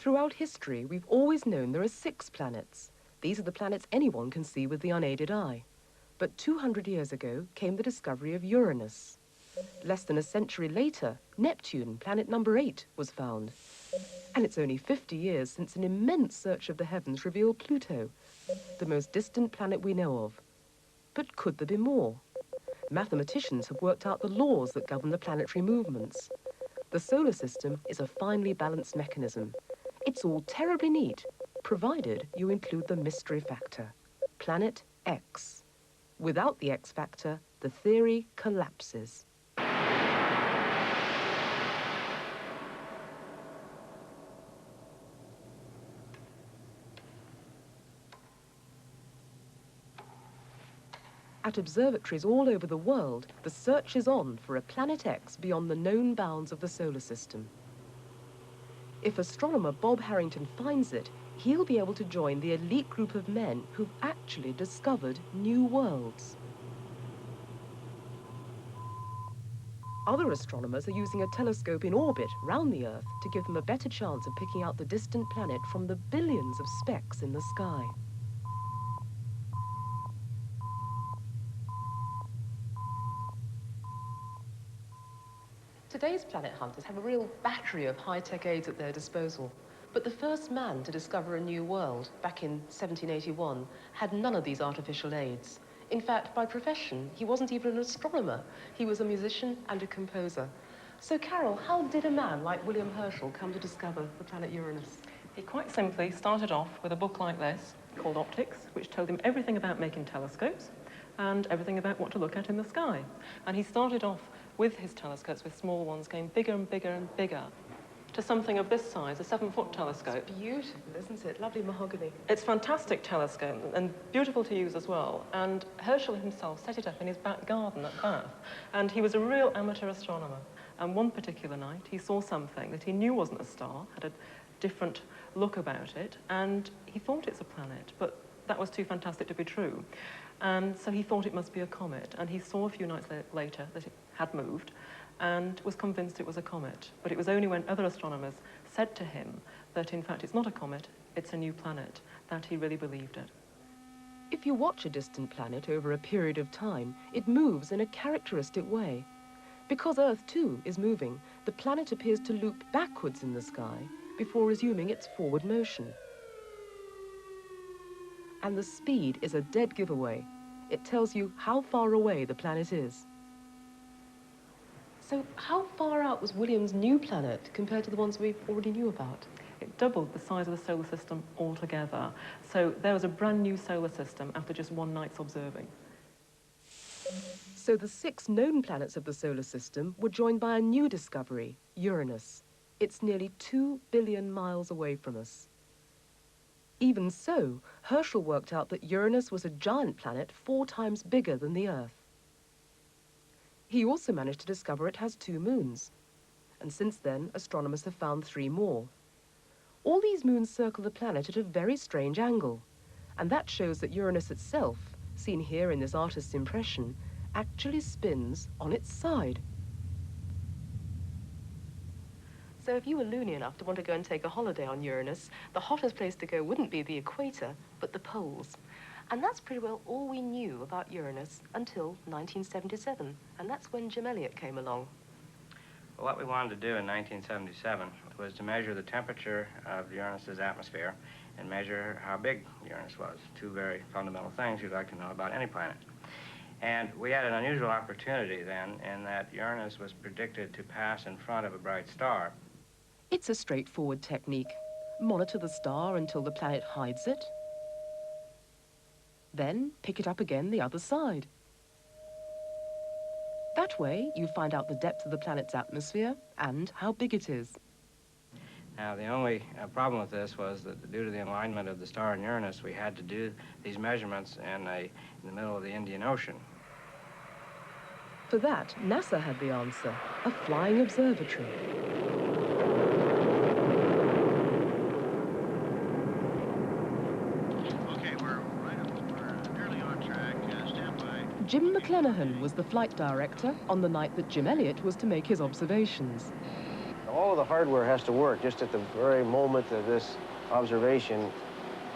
Throughout history, we've always known there are 6 planets. These are the planets anyone can see with the unaided eye. But 200 years ago came the discovery of Uranus. Less than a century later, Neptune, planet number 8, was found. And it's only 50 years since an immense search of the heavens revealed Pluto, the most distant planet we know of. But could there be more? Mathematicians have worked out the laws that govern the planetary movements. The solar system is a finely balanced mechanism. It's all terribly neat, provided you include the mystery factor, planet X. Without the X factor, the theory collapses. At observatories all over the world, the search is on for a planet X beyond the known bounds of the solar system. If astronomer Bob Harrington finds it, he'll be able to join the elite group of men who've actually discovered new worlds. Other astronomers are using a telescope in orbit round the Earth to give them a better chance of picking out the distant planet from the billions of specks in the sky. Today's planet hunters have a real battery of high-tech aids at their disposal. But the first man to discover a new world, back in 1781, had none of these artificial aids. In fact, by profession, he wasn't even an astronomer. He was a musician and a composer. So, Carol, how did a man like William Herschel come to discover the planet Uranus? He quite simply started off with a book like this, called Optics, which told him everything about making telescopes and everything about what to look at in the sky. And he started off with his telescopes, with small ones, going bigger and bigger and bigger, to something of this size, a 7-foot telescope. It's beautiful, isn't it? Lovely mahogany. It's a fantastic telescope and beautiful to use as well. And Herschel himself set it up in his back garden at Bath. And he was a real amateur astronomer. And one particular night, he saw something that he knew wasn't a star, had a different look about it, and he thought it's a planet, but that was too fantastic to be true. And so he thought it must be a comet, and he saw a few nights later that it had moved, and was convinced it was a comet. But it was only when other astronomers said to him that, in fact, it's not a comet, it's a new planet, that he really believed it. If you watch a distant planet over a period of time, it moves in a characteristic way. Because Earth, too, is moving, the planet appears to loop backwards in the sky before resuming its forward motion. And the speed is a dead giveaway. It tells you how far away the planet is. So how far out was William's new planet compared to the ones we already knew about? It doubled the size of the solar system altogether. So there was a brand new solar system after just one night's observing. So the 6 known planets of the solar system were joined by a new discovery, Uranus. It's nearly 2 billion miles away from us. Even so, Herschel worked out that Uranus was a giant planet 4 times bigger than the Earth. He also managed to discover it has 2 moons. And since then, astronomers have found 3 more. All these moons circle the planet at a very strange angle. And that shows that Uranus itself, seen here in this artist's impression, actually spins on its side. So if you were loony enough to want to go and take a holiday on Uranus, the hottest place to go wouldn't be the equator, but the poles. And that's pretty well all we knew about Uranus until 1977, and that's when Jim Elliot came along. Well, what we wanted to do in 1977 was to measure the temperature of Uranus's atmosphere and measure how big Uranus was. 2 very fundamental things you'd like to know about any planet. And we had an unusual opportunity then in that Uranus was predicted to pass in front of a bright star. It's a straightforward technique. Monitor the star until the planet hides it. Then pick it up again the other side. That way, you find out the depth of the planet's atmosphere and how big it is. Now, the only problem with this was that due to the alignment of the star and Uranus, we had to do these measurements in the middle of the Indian Ocean. For that, NASA had the answer, a flying observatory. Okay, we're nearly on track. Stand by. Jim McClenahan was the flight director on the night that Jim Elliot was to make his observations. The all of the hardware has to work just at the very moment of this observation.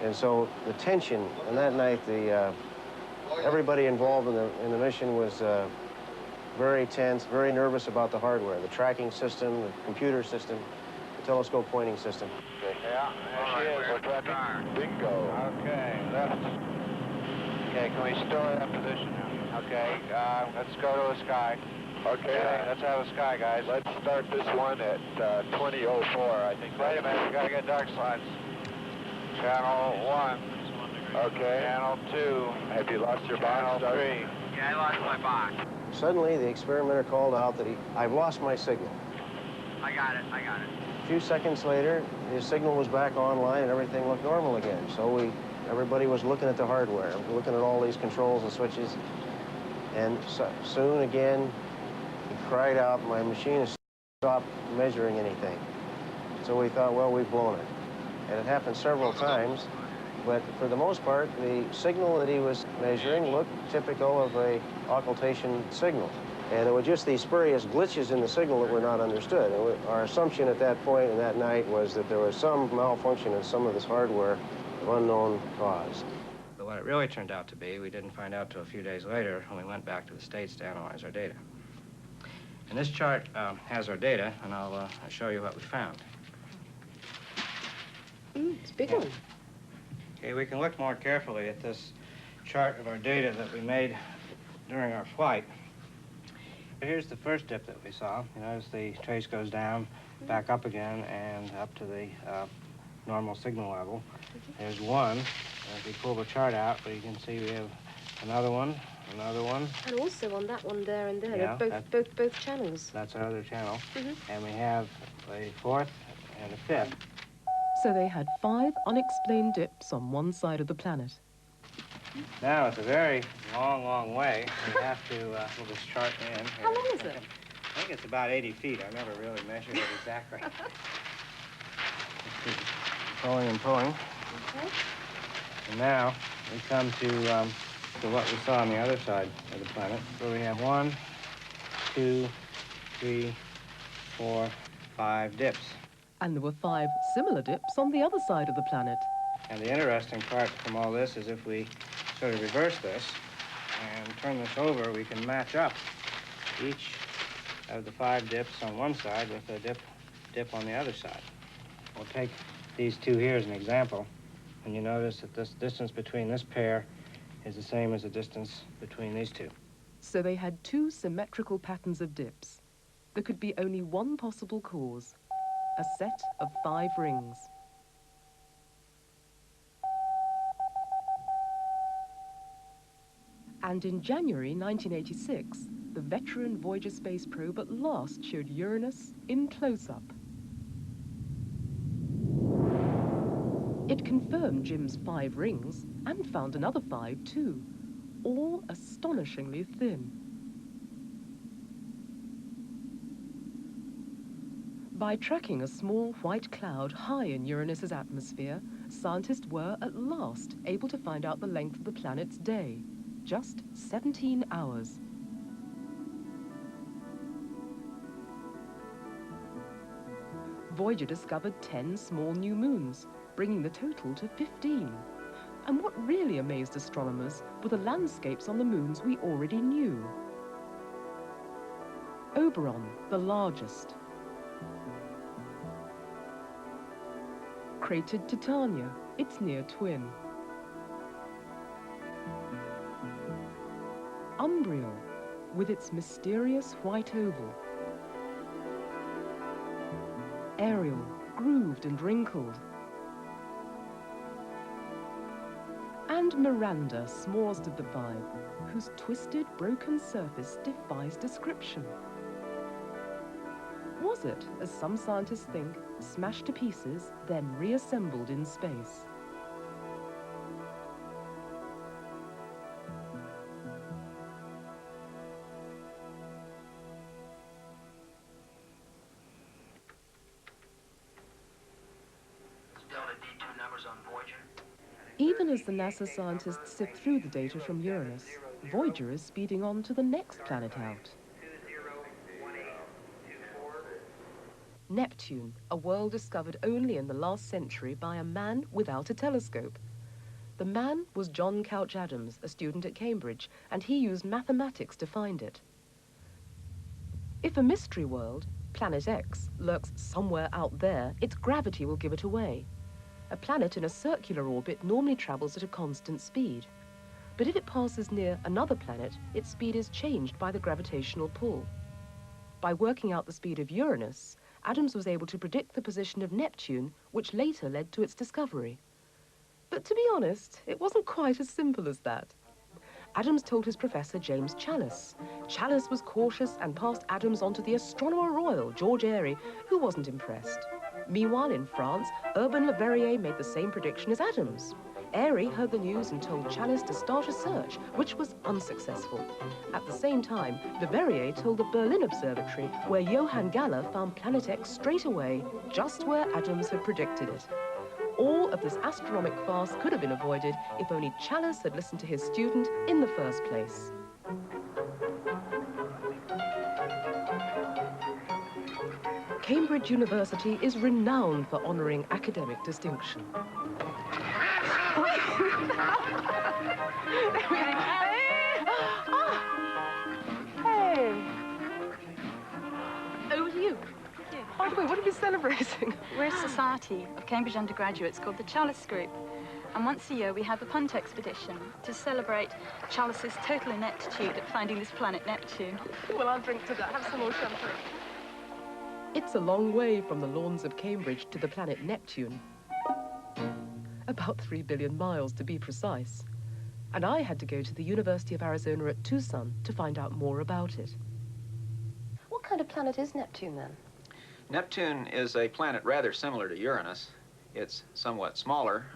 And so the tension, and that night, everybody involved in the mission was very tense, very nervous about the hardware, the tracking system, the computer system, the telescope pointing system. Yeah, there she is. We're tracking. Bingo. Okay, left. Okay, can we store that position now? Okay, let's go to the sky. Okay, let's have a sky, guys. Let's start this one at 2004, I think. Wait a minute, we gotta get dark slots. Channel 1. Okay. Channel 2. Have you lost your box? Channel 3. Yeah, I lost my box. Suddenly, the experimenter called out that I've lost my signal. I got it. A few seconds later, his signal was back online and everything looked normal again. So everybody was looking at the hardware, looking at all these controls and switches. And soon again, he cried out, my machine has stopped measuring anything. So we thought, well, we've blown it. And it happened several times, but for the most part, the signal that he was measuring looked typical of a occultation signal. And it was just these spurious glitches in the signal that were not understood. And our assumption at that point and that night was that there was some malfunction in some of this hardware of unknown cause. But what it really turned out to be, we didn't find out till a few days later when we went back to the States to analyze our data. And this chart has our data, and I'll show you what we found. It's a big one. Okay, we can look more carefully at this chart of our data that we made during our flight. Here's the first dip that we saw. You notice the trace goes down, back up again, and up to the normal signal level. There's one. If we pull the chart out, you can see we have another one. And also on that one there and there, Yeah, they're both channels. That's our other channel. And we have a fourth and a fifth. So they had 5 unexplained dips on one side of the planet. Now, it's a very long, long way. We have to pull this chart in. Here. How long is it? I think it's about 80 feet. I never really measured it exactly. Pulling and pulling. Okay. And now we come to what we saw on the other side of the planet. So we have 1, 2, 3, 4, 5 dips. And there were 5 similar dips on the other side of the planet. And the interesting part from all this is if we sort of reverse this and turn this over, we can match up each of the 5 dips on one side with a dip on the other side. We'll take these two here as an example, and you notice that this distance between this pair is the same as the distance between these two. So they had 2 symmetrical patterns of dips. There could be only one possible cause, a set of 5 rings. And in January 1986, the veteran Voyager space probe at last showed Uranus in close-up. It confirmed Jim's 5 rings and found another 5 too, all astonishingly thin. By tracking a small white cloud high in Uranus's atmosphere, scientists were at last able to find out the length of the planet's day, just 17 hours. Voyager discovered 10 small new moons, bringing the total to 15. And what really amazed astronomers were the landscapes on the moons we already knew. Oberon, the largest. Cratered Titania, its near twin. Umbriel, with its mysterious white oval. Ariel, grooved and wrinkled. And Miranda, smallest of the 5, whose twisted, broken surface defies description. Was it, as some scientists think, smashed to pieces, then reassembled in space? Even as the NASA scientists sift through the data from Uranus, Voyager is speeding on to the next planet out. Neptune, a world discovered only in the last century by a man without a telescope. The man was John Couch Adams, a student at Cambridge, and he used mathematics to find it. If a mystery world, Planet X, lurks somewhere out there, its gravity will give it away. A planet in a circular orbit normally travels at a constant speed. But if it passes near another planet, its speed is changed by the gravitational pull. By working out the speed of Uranus, Adams was able to predict the position of Neptune, which later led to its discovery. But to be honest, it wasn't quite as simple as that. Adams told his professor, James Challis. Challis was cautious and passed Adams on to the Astronomer Royal, George Airy, who wasn't impressed. Meanwhile, in France, Urbain Le Verrier made the same prediction as Adams. Airy heard the news and told Challis to start a search, which was unsuccessful. At the same time, Le Verrier told the Berlin Observatory, where Johann Galler found Planet X straight away, just where Adams had predicted it. All of this astronomical farce could have been avoided if only Challis had listened to his student in the first place. Cambridge University is renowned for honouring academic distinction. Hey! Over to you. By the way, what are we celebrating? We're a society of Cambridge undergraduates called the Challis Group. And once a year we have a punt expedition to celebrate Challis's total ineptitude at finding this planet Neptune. Well, I'll drink to that. Have some more champagne. It's a long way from the lawns of Cambridge to the planet Neptune. About 3 billion miles, to be precise. And I had to go to the University of Arizona at Tucson to find out more about it. What kind of planet is Neptune, then? Neptune is a planet rather similar to Uranus. It's somewhat smaller,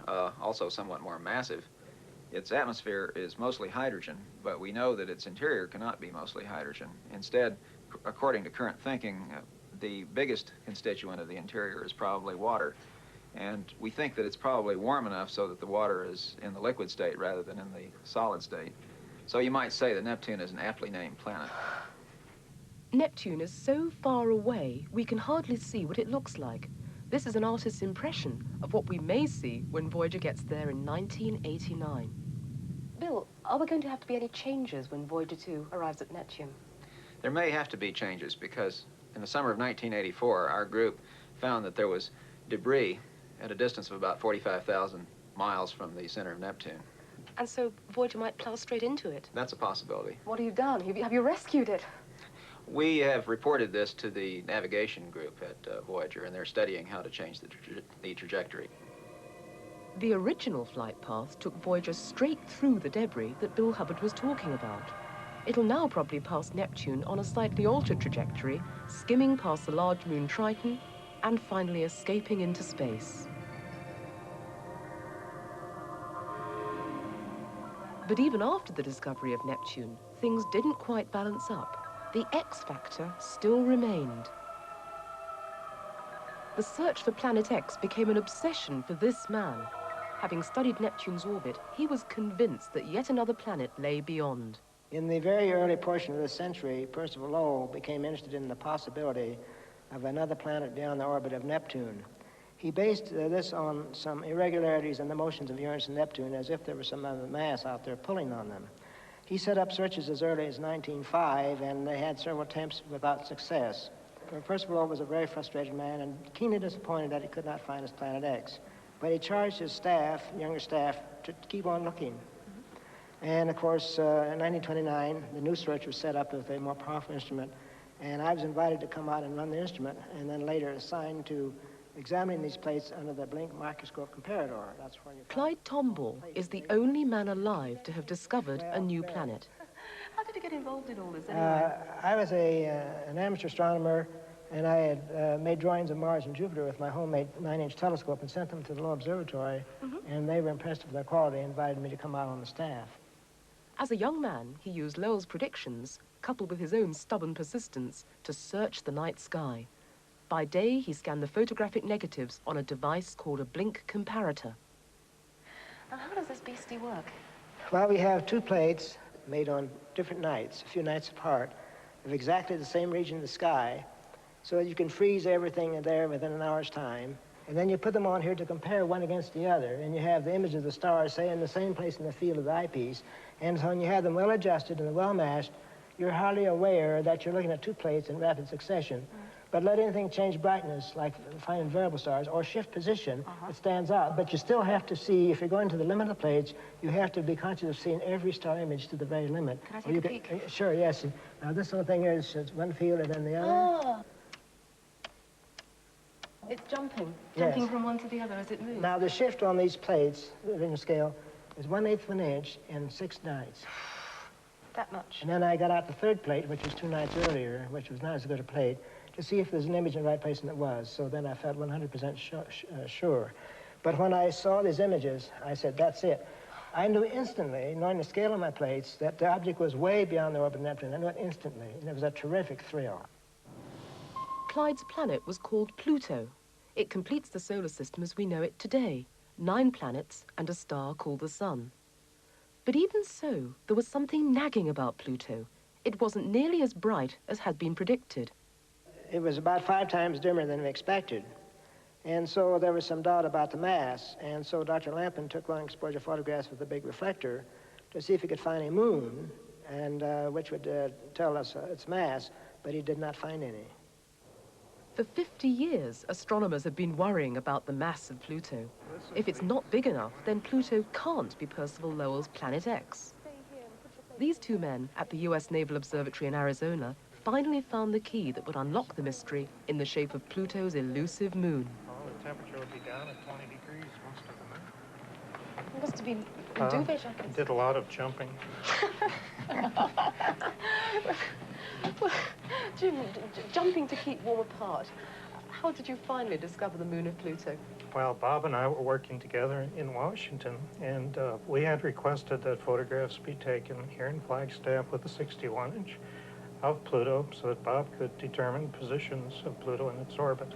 also somewhat more massive. Its atmosphere is mostly hydrogen, but we know that its interior cannot be mostly hydrogen. Instead, according to current thinking, the biggest constituent of the interior is probably water. And we think that it's probably warm enough so that the water is in the liquid state rather than in the solid state. So you might say that Neptune is an aptly named planet. Neptune is so far away, we can hardly see what it looks like. This is an artist's impression of what we may see when Voyager gets there in 1989. Bill, are there going to have to be any changes when Voyager 2 arrives at Neptune? There may have to be changes because in the summer of 1984, our group found that there was debris at a distance of about 45,000 miles from the center of Neptune. And so Voyager might plow straight into it? That's a possibility. What have you done? Have you rescued it? We have reported this to the navigation group at Voyager, and they're studying how to change the trajectory. The original flight path took Voyager straight through the debris that Bill Hubbard was talking about. It'll now probably pass Neptune on a slightly altered trajectory, skimming past the large moon Triton, and finally escaping into space. But even after the discovery of Neptune, things didn't quite balance up. The X factor still remained. The search for Planet X became an obsession for this man. Having studied Neptune's orbit, he was convinced that yet another planet lay beyond. In the very early portion of this century, Percival Lowell became interested in the possibility of another planet beyond the orbit of Neptune. He based this on some irregularities in the motions of Uranus and Neptune, as if there was some other mass out there pulling on them. He set up searches as early as 1905, and they had several attempts without success. Percival Lowell was a very frustrated man and keenly disappointed that he could not find his Planet X. But he charged his staff, younger staff, to keep on looking. And of course, in 1929, the new search was set up with a more powerful instrument, and I was invited to come out and run the instrument, and then later assigned to examining these plates under the blink microscope comparator. That's where you Clyde Tombaugh is the only man alive to have discovered a new planet. How did he get involved in all this anyway? I was an amateur astronomer, and I had made drawings of Mars and Jupiter with my homemade 9-inch telescope and sent them to the Lowell Observatory, and they were impressed with their quality and invited me to come out on the staff. As a young man, he used Lowell's predictions, coupled with his own stubborn persistence, to search the night sky. By day, he scanned the photographic negatives on a device called a blink comparator. Now, how does this beastie work? Well, we have two plates made on different nights, a few nights apart, of exactly the same region of the sky, so that you can freeze everything in there within an hour's time. And then you put them on here to compare one against the other, and you have the image of the stars, say, in the same place in the field of the eyepiece. And so when you have them well adjusted and well matched, you're hardly aware that you're looking at two plates in rapid succession. But let anything change brightness, like finding variable stars, or shift position, it stands out. But you still have to see, if you're going to the limit of the plates, you have to be conscious of seeing every star image to the very limit. Can I take a peek? Sure, yes. Now, this little thing here is one field and then the other. Oh. It's jumping Yes. from one to the other as it moves. Now, the shift on these plates, the ring scale, is 1/8 of an inch in 6 nights. That much. And then I got out the third plate, which was 2 nights earlier, which was not as good a plate, to see if there's an image in the right place, and it was. So then I felt 100% sure. But when I saw these images, I said, that's it. I knew instantly, knowing the scale of my plates, that the object was way beyond the orbit of Neptune. I knew it instantly, and it was a terrific thrill. Clyde's planet was called Pluto. It completes the solar system as we know it today, 9 planets and a star called the Sun. But even so, there was something nagging about Pluto. It wasn't nearly as bright as had been predicted. It was about 5 times dimmer than we expected. And so there was some doubt about the mass. And so Dr. Lampin took long exposure photographs with a big reflector to see if he could find a moon, and which would tell us its mass, but he did not find any. For 50 years, astronomers have been worrying about the mass of Pluto. If it's not big enough, then Pluto can't be Percival Lowell's Planet X. These 2 men at the US Naval Observatory in Arizona finally found the key that would unlock the mystery in the shape of Pluto's elusive moon. Well, the temperature would be down at 20 degrees most of the night. It must have been duvet jackets. Did a lot of jumping. Well, Jim, jumping to keep warm apart, how did you finally discover the moon of Pluto? Well, Bob and I were working together in Washington, and we had requested that photographs be taken here in Flagstaff with a 61-inch of Pluto so that Bob could determine positions of Pluto in its orbit.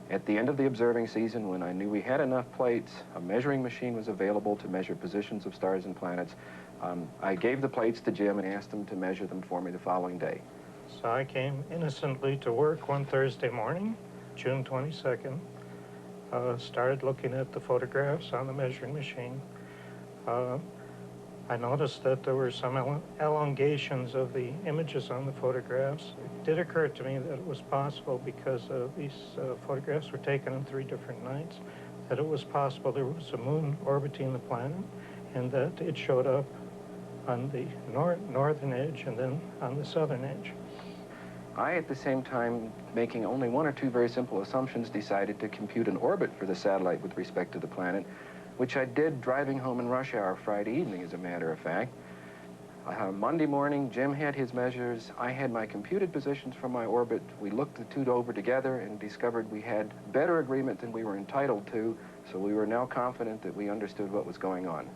At the end of the observing season, when I knew we had enough plates, a measuring machine was available to measure positions of stars and planets. I gave the plates to Jim and asked him to measure them for me the following day. So I came innocently to work one Thursday morning, June 22nd, started looking at the photographs on the measuring machine. I noticed that there were some elongations of the images on the photographs. It did occur to me that it was possible, because these photographs were taken on 3 different nights, that it was possible there was a moon orbiting the planet, and that it showed up on the northern edge and then on the southern edge. I, at the same time, making only 1 or 2 very simple assumptions, decided to compute an orbit for the satellite with respect to the planet, which I did driving home in rush hour Friday evening, as a matter of fact. Monday morning, Jim had his measures. I had my computed positions from my orbit. We looked the 2 over together and discovered we had better agreement than we were entitled to, so we were now confident that we understood what was going on.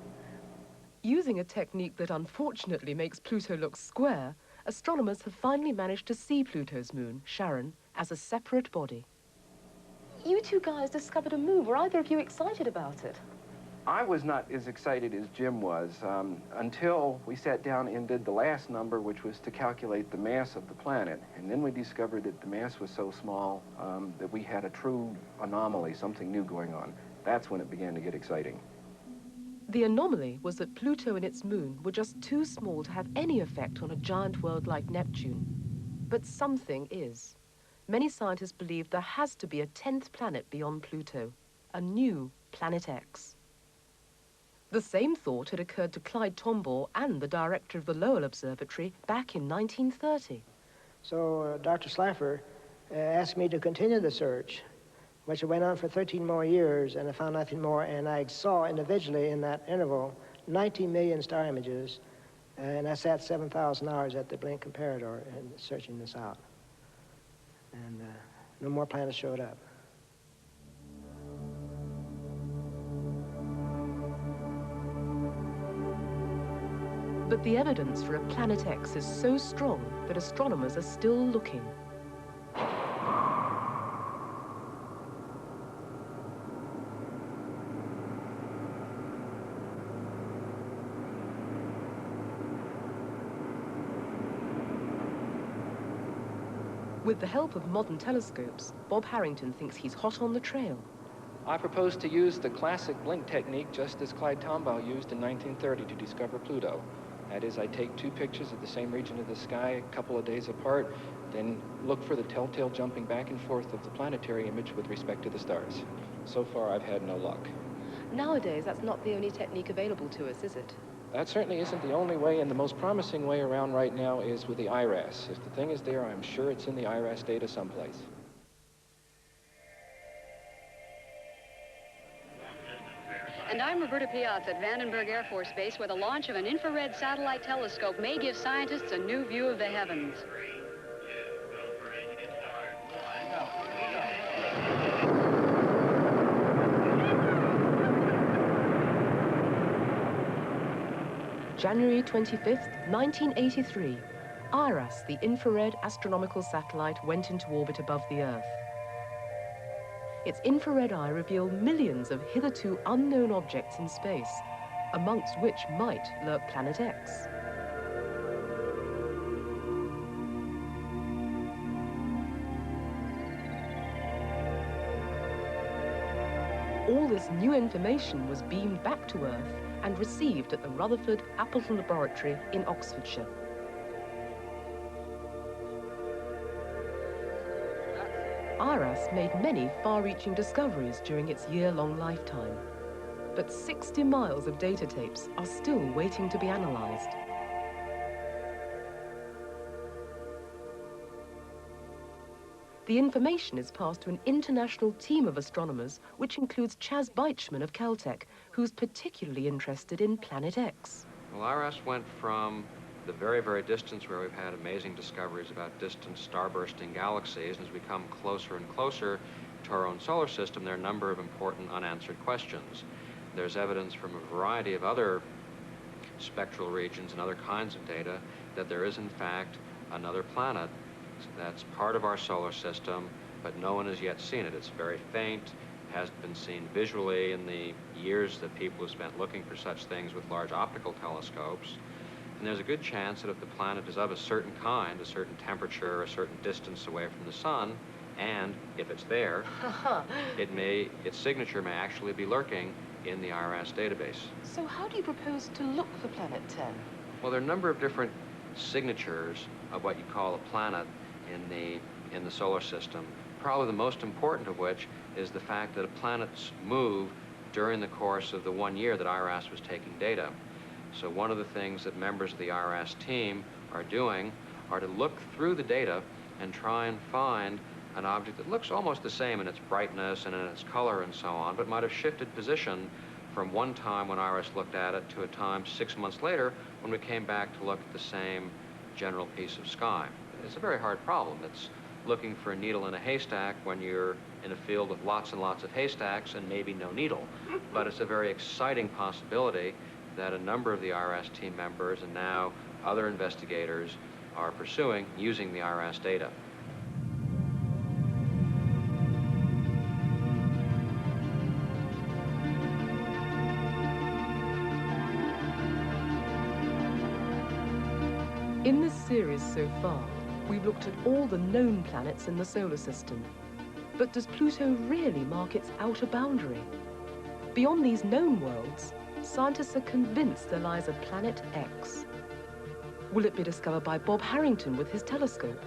Using a technique that unfortunately makes Pluto look square, astronomers have finally managed to see Pluto's moon, Charon, as a separate body. You 2 guys discovered a moon. Were either of you excited about it? I was not as excited as Jim was until we sat down and did the last number, which was to calculate the mass of the planet. And then we discovered that the mass was so small that we had a true anomaly, something new going on. That's when it began to get exciting. The anomaly was that Pluto and its moon were just too small to have any effect on a giant world like Neptune. But something is. Many scientists believe there has to be a 10th planet beyond Pluto, a new Planet X. The same thought had occurred to Clyde Tombaugh and the director of the Lowell Observatory back in 1930. So Dr. Slapher asked me to continue the search, which went on for 13 more years, and I found nothing more. And I saw individually in that interval 90 million star images, and I sat 7,000 hours at the blink comparator and searching this out. And no more planets showed up. But the evidence for a Planet X is so strong that astronomers are still looking. With the help of modern telescopes, Bob Harrington thinks he's hot on the trail. I propose to use the classic blink technique just as Clyde Tombaugh used in 1930 to discover Pluto. That is, I take two pictures of the same region of the sky a couple of days apart, then look for the telltale jumping back and forth of the planetary image with respect to the stars. So far, I've had no luck. Nowadays, that's not the only technique available to us, is it? That certainly isn't the only way, and the most promising way around right now is with the IRAS. If the thing is there, I'm sure it's in the IRAS data someplace. And I'm Roberta Piazza at Vandenberg Air Force Base, where the launch of an infrared satellite telescope may give scientists a new view of the heavens. January 25th, 1983, IRAS, the infrared astronomical satellite, went into orbit above the Earth. Its infrared eye revealed millions of hitherto unknown objects in space, amongst which might lurk Planet X. All this new information was beamed back to Earth and received at the Rutherford Appleton Laboratory in Oxfordshire. IRAS made many far-reaching discoveries during its year-long lifetime, but 60 miles of data tapes are still waiting to be analyzed. The information is passed to an international team of astronomers, which includes Chas Beichmann of Caltech, who's particularly interested in Planet X. Well, IRAS went from the very, very distance where we've had amazing discoveries about distant star-bursting galaxies, and as we come closer and closer to our own solar system, there are a number of important unanswered questions. There's evidence from a variety of other spectral regions and other kinds of data that there is, in fact, another planet that's part of our solar system, but no one has yet seen it. It's very faint, hasn't been seen visually in the years that people have spent looking for such things with large optical telescopes. And there's a good chance that if the planet is of a certain kind, a certain temperature, a certain distance away from the sun, and if it's there, its signature may actually be lurking in the IRAS database. So how do you propose to look for Planet 10? Well, there are a number of different signatures of what you call a planet in the solar system. Probably the most important of which is the fact that planets move during the course of the 1 year that IRAS was taking data. So one of the things that members of the IRAS team are doing are to look through the data and try and find an object that looks almost the same in its brightness and in its color and so on, but might have shifted position from one time when IRAS looked at it to a time 6 months later when we came back to look at the same general piece of sky. It's a very hard problem. It's looking for a needle in a haystack when you're in a field with lots and lots of haystacks and maybe no needle. But it's a very exciting possibility that a number of the IRAS team members and now other investigators are pursuing using the IRAS data. In this series so far, we've looked at all the known planets in the solar system. But does Pluto really mark its outer boundary? Beyond these known worlds, scientists are convinced there lies a Planet X. Will it be discovered by Bob Harrington with his telescope?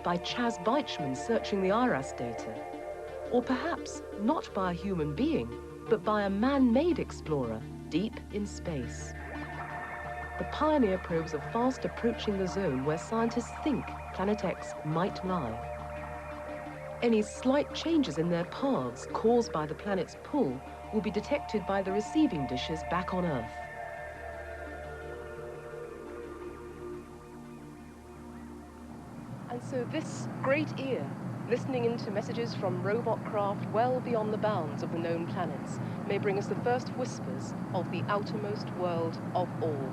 By Chas Beichmann searching the IRAS data? Or perhaps not by a human being, but by a man-made explorer deep in space? The Pioneer probes are fast approaching the zone where scientists think Planet X might lie. Any slight changes in their paths caused by the planet's pull will be detected by the receiving dishes back on Earth. And so this great ear, listening into messages from robot craft well beyond the bounds of the known planets, may bring us the first whispers of the outermost world of all.